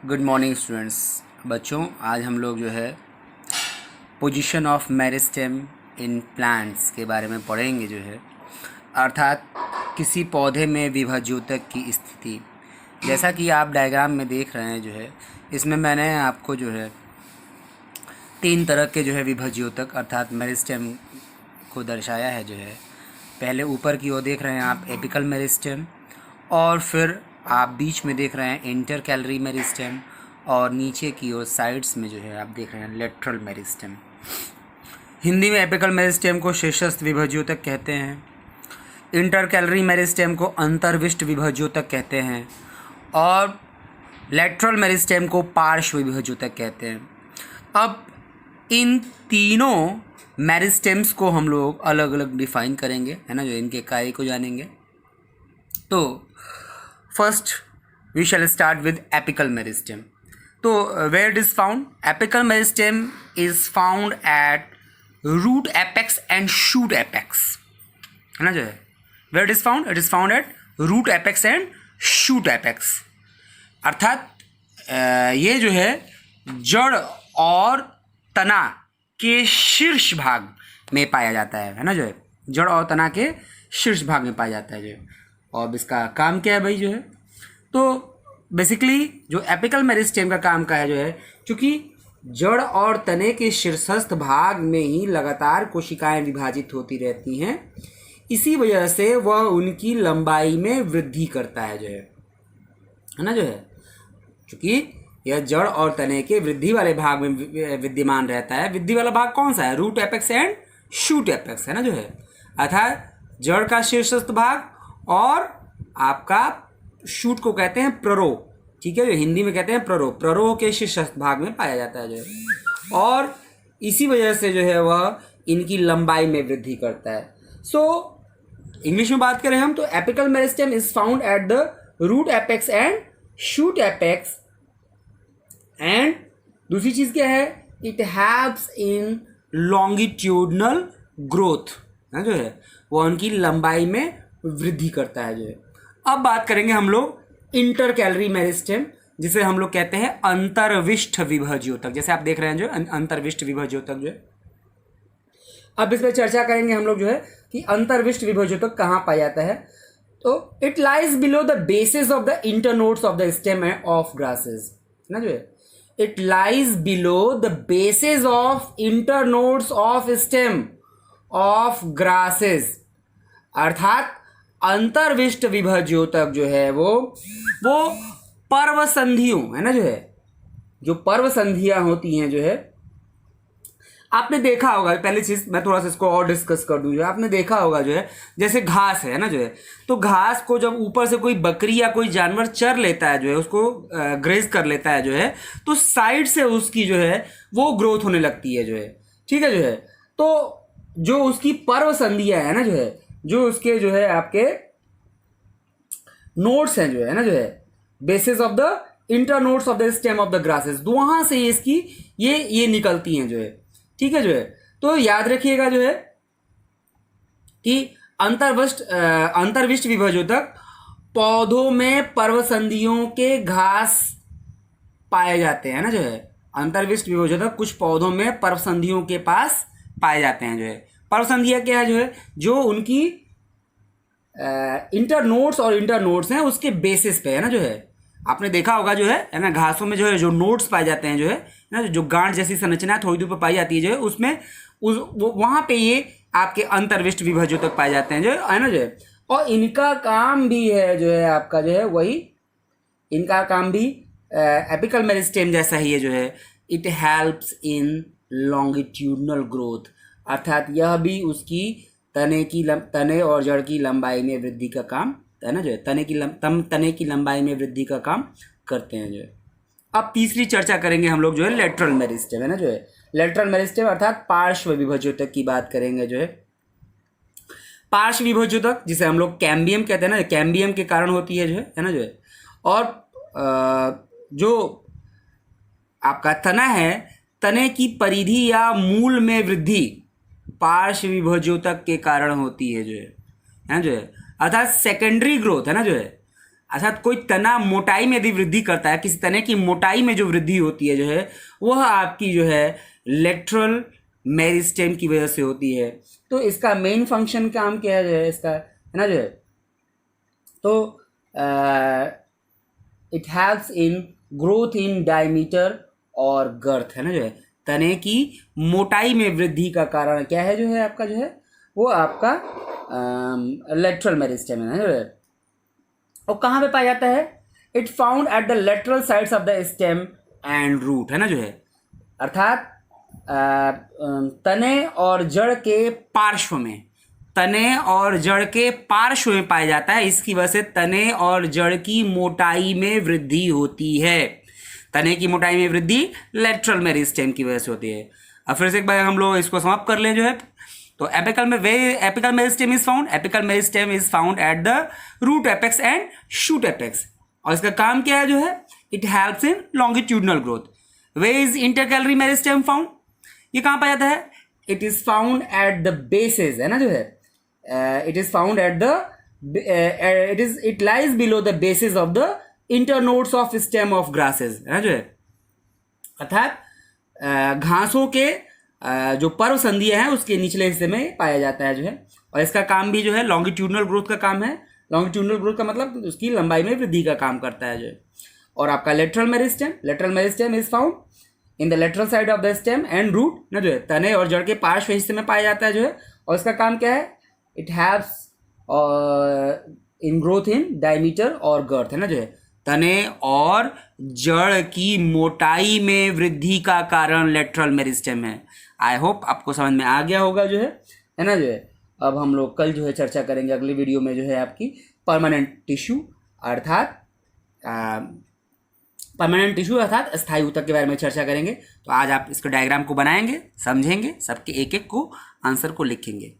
Good morning students. बच्चों, आज हम लोग जो है position of meristem in plants के बारे में पढ़ेंगे जो है, अर्थात किसी पौधे में विभज्योतक की स्थिति। जैसा कि आप डायग्राम में देख रहे हैं जो है, इसमें मैंने आपको जो है 3 तरह के जो है विभज्योतक अर्थात मेरिस्टेम को दर्शाया है जो है। पहले ऊपर की ओर देख रहे हैं आप एपिकल मेरिस्टेम, और फिर आप बीच में देख रहे हैं इंटर कैलरी मेरिस्टेम, और नीचे की ओर साइड्स में जो है आप देख रहे हैं लेटरल मेरिस्टेम। हिंदी में एपिकल मेरिस्टेम को शीर्षस्थ विभज्योतक कहते हैं, इंटर कैलरी मेरिस्टेम को अंतर्विष्ट विभज्योतक कहते हैं, और लेटरल मेरिस्टेम को पार्श्व विभज्योतक कहते हैं। अब इन तीनों मेरिस्टेम्स को हम लोग अलग अलग डिफाइन करेंगे, है ना, जो इनके कार्य को जानेंगे। तो first we shall start with apical meristem. तो where it is found? Apical meristem is found at root apex and shoot apex, है ना जो है। Where it is found? It is found at root apex and shoot apex, अर्थात ये जो है जड़ और तना के शीर्ष भाग में पाया जाता है ना जो है, जड़ और तना के शीर्ष भाग में पाया जाता है जो है। और इसका काम क्या है भाई जो है, तो बेसिकली जो एपिकल मेरिस्टेम का काम का है जो है, क्योंकि जड़ और तने के शीर्षस्थ भाग में ही लगातार कोशिकाएं विभाजित होती रहती हैं, इसी वजह से वह उनकी लंबाई में वृद्धि करता है जो है ना जो है। क्योंकि यह जड़ और तने के वृद्धि वाले भाग में विद्यमान रहता है। वृद्धि वाला भाग कौन सा है? Root apex and shoot apex, है ना जो है। अर्थात जड़ का शीर्षस्थ भाग और आपका शूट को कहते हैं प्ररो, ठीक है, जो हिंदी में कहते हैं प्ररो। प्ररो के शीर्षस्थ भाग में पाया जाता है जो है, और इसी वजह से जो है वह इनकी लंबाई में वृद्धि करता है। सो इंग्लिश में बात करें हम तो apical meristem is found at the root apex and shoot apex, and दूसरी चीज क्या है? It helps in longitudinal growth, है जो है, वो उनकी लंबाई में वृद्धि करता है जो है। अब बात करेंगे हम लोग इंटर कैलरी मेरिस्टेम, जिसे हम लोग कहते हैं अंतर्विष्ट विभज्योतक। जैसे आप देख रहे हैं जो अंतर्विष्ट विभज्योतक जो है। अब इसमें चर्चा करेंगे हम लोग जो है कि अंतर्विष्ट विभज्योतक कहाँ पाया जाता है। तो it lies below the basis of the internodes of the stem of grasses, ना जो है। It lies below the basis of internodes of stem of grasses, अर्थात अंतर्विष्ट विभज्योतक जो है वो पर्वसंधियों, है ना जो है, जो पर्वसंधियां होती हैं जो है, आपने देखा होगा। पहली चीज मैं थोड़ा सा इसको और डिस्कस कर दूं, जो आपने देखा होगा जो है, जैसे घास है ना जो है, तो घास को जब ऊपर से कोई बकरी या कोई जानवर चर लेता है जो है, उसको ग्रेज कर लेता है जो है, तो साइड से उसकी जो है वो ग्रोथ होने लगती है जो है, ठीक है जो है। तो जो उसकी पर्वसंधियां है ना जो है, जो उसके जो है आपके नोड्स हैं जो है ना जो है, basis of the inter nodes of the stem of the grasses, तो वहां से इसकी ये निकलती हैं जो है, ठीक है जो है। तो याद रखिएगा जो है कि अंतर्विष्ट विभज्योतक पौधों में पर्वसंधियों के घास पाए जाते हैं ना जो है। अंतर्विष्ट विभज्योतक कुछ पौधों में पर्वसंधियों के पास पाए जाते हैं जो है। पर्वसंधियां क्या है जो है, जो उनकी इंटरनोड्स और इंटरनोड्स हैं उसके बेसिस पे, है ना जो है। आपने देखा होगा जो है ना, घासों में जो है जो नोड्स पाए जाते हैं जो है ना, जो गांठ जैसी संरचना थोड़ी दूर पर पाई जाती है जो है, उसमें वहां पे ये आपके अंतर्विष्ट विभज्योतक पाए जाते हैं जो है ना जो है। और इनका काम भी है जो है आपका जो है वही, इनका काम भी एपिकल मेरिस्टेम जैसा ही है जो है। It helps in longitudinal growth, अर्थात यह भी उसकी तने और जड़ की लंबाई में वृद्धि का काम, है ना जो है, तने की लंबाई में वृद्धि का काम करते हैं जो है। अब तीसरी चर्चा करेंगे हम लोग जो है लेटरल मेरिस्टेम, है ना जो है। लेटरल मेरिस्टेम अर्थात पार्श्व विभज्योतक की बात करेंगे जो है। पार्श्व विभज्योतक जिसे हम लोग कैम्बियम कहते हैं ना, कैम्बियम के कारण होती है जो है ना जो है। और जो आपका तना है, तने की परिधि या मूल में वृद्धि पार्श्व विभज्योतक के कारण होती है जो है जो है, अर्थात सेकेंडरी ग्रोथ, है ना जो है। अर्थात कोई तना मोटाई में यदि वृद्धि करता है, किसी तने की मोटाई में जो वृद्धि होती है जो है वह आपकी जो है लेटरल मेरिस्टेम की वजह से होती है। तो इसका मेन फंक्शन काम क्या है जो है इसका, है ना जो है, तो it helps in growth in diameter और गर्थ, है ना जो है, तने की मोटाई में वृद्धि का कारण क्या है जो है आपका जो है वो आपका लेटरल मेरिस्टेम है जो है। और कहाँ पे पाया जाता है? It found at the lateral sides of the stem and root, है ना जो है, अर्थात तने और जड़ के पार्श्व में, तने और जड़ के पार्श्व में पाया जाता है। इसकी वजह से तने और जड़ की मोटाई में वृद्धि होती है। तने की मोटाई में वृद्धि लेटरल मेरिस्टेम की वजह से होती है। अब फिर से एक बार हम लोग इसको समाप्त कर लें जो है, तो apical meristem is found at the root apex and shoot apex. और इसका काम क्या है जो है, it helps in longitudinal growth. Where is intercalary meristem found, ये कहाँ पाया जाता है? It is found at the bases, है ना जो है, it is found at the it lies below the basis of the internodes of stem of grasses, है ना जो है, अर्थात घासों के जो पर्व संधियां हैं उसके निचले हिस्से में पाया जाता है जो है। और इसका काम भी जो है लॉन्गिट्यूडनल ग्रोथ का काम है। लॉन्गिट्यूडनल ग्रोथ का मतलब उसकी लंबाई में वृद्धि का काम करता है जो है। और आपका lateral meristem is found in the lateral side of the stem and root, ना जो है, तने और जड़ के पार्श्व हिस्से में पाया जाता है जो है। और इसका काम क्या है? It haves in growth in diameter और गर्थ, है ना जो है, तने और जड़ की मोटाई में वृद्धि का कारण लेटरल मेरिस्टेम है। आई होप आपको समझ में आ गया होगा जो है ना जो है। अब हम लोग कल जो है चर्चा करेंगे अगली वीडियो में जो है आपकी परमानेंट टिश्यू अर्थात स्थायी ऊतक के बारे में चर्चा करेंगे। तो आज आप इसके डायग्राम को बनाएंगे, समझेंगे, सबके एक एक को आंसर को लिखेंगे।